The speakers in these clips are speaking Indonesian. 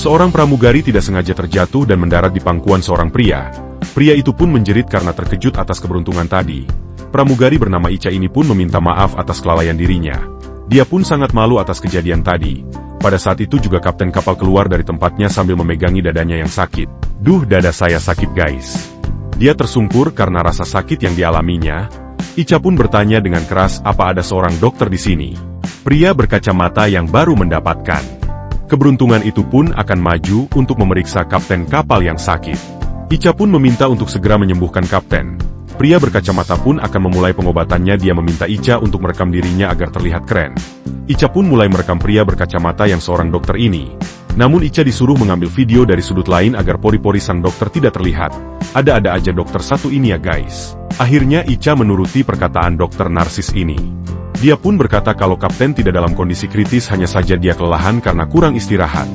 Seorang pramugari tidak sengaja terjatuh dan mendarat di pangkuan seorang pria. Pria itu pun menjerit karena terkejut atas keberuntungan tadi. Pramugari bernama Ica ini pun meminta maaf atas kelalaian dirinya. Dia pun sangat malu atas kejadian tadi. Pada saat itu juga kapten kapal keluar dari tempatnya sambil memegangi dadanya yang sakit. Duh, dada saya sakit guys. Dia tersungkur karena rasa sakit yang dialaminya. Ica pun bertanya dengan keras, apa ada seorang dokter di sini? Pria berkacamata yang baru mendapatkan keberuntungan itu pun akan maju untuk memeriksa kapten kapal yang sakit. Ica pun meminta untuk segera menyembuhkan kapten. Pria berkacamata pun akan memulai pengobatannya. Dia meminta Ica untuk merekam dirinya agar terlihat keren. Ica pun mulai merekam pria berkacamata yang seorang dokter ini. Namun Ica disuruh mengambil video dari sudut lain agar pori-pori sang dokter tidak terlihat. Ada-ada aja dokter satu ini ya guys. Akhirnya Ica menuruti perkataan dokter narsis ini. Dia pun berkata kalau kapten tidak dalam kondisi kritis, hanya saja dia kelelahan karena kurang istirahat.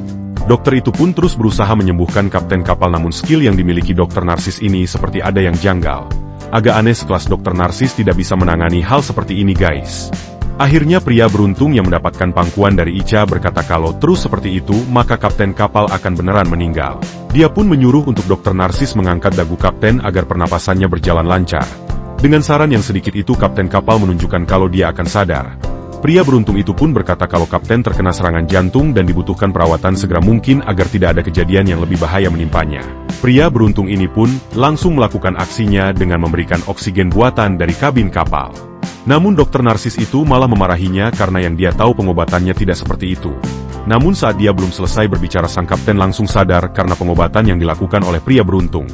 Dokter itu pun terus berusaha menyembuhkan kapten kapal, namun skill yang dimiliki dokter narsis ini seperti ada yang janggal. Agak aneh sekelas dokter narsis tidak bisa menangani hal seperti ini guys. Akhirnya pria beruntung yang mendapatkan pangkuan dari Ica berkata kalau terus seperti itu maka kapten kapal akan beneran meninggal. Dia pun menyuruh untuk dokter narsis mengangkat dagu kapten agar pernapasannya berjalan lancar. Dengan saran yang sedikit itu kapten kapal menunjukkan kalau dia akan sadar. Pria beruntung itu pun berkata kalau kapten terkena serangan jantung dan dibutuhkan perawatan segera mungkin agar tidak ada kejadian yang lebih bahaya menimpanya. Pria beruntung ini pun langsung melakukan aksinya dengan memberikan oksigen buatan dari kabin kapal. Namun dokter narsis itu malah memarahinya karena yang dia tahu pengobatannya tidak seperti itu. Namun saat dia belum selesai berbicara sang kapten langsung sadar karena pengobatan yang dilakukan oleh pria beruntung.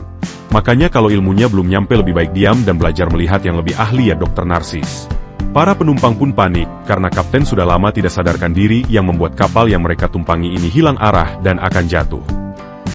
Makanya kalau ilmunya belum nyampe lebih baik diam dan belajar melihat yang lebih ahli ya dokter narsis. Para penumpang pun panik karena kapten sudah lama tidak sadarkan diri yang membuat kapal yang mereka tumpangi ini hilang arah dan akan jatuh.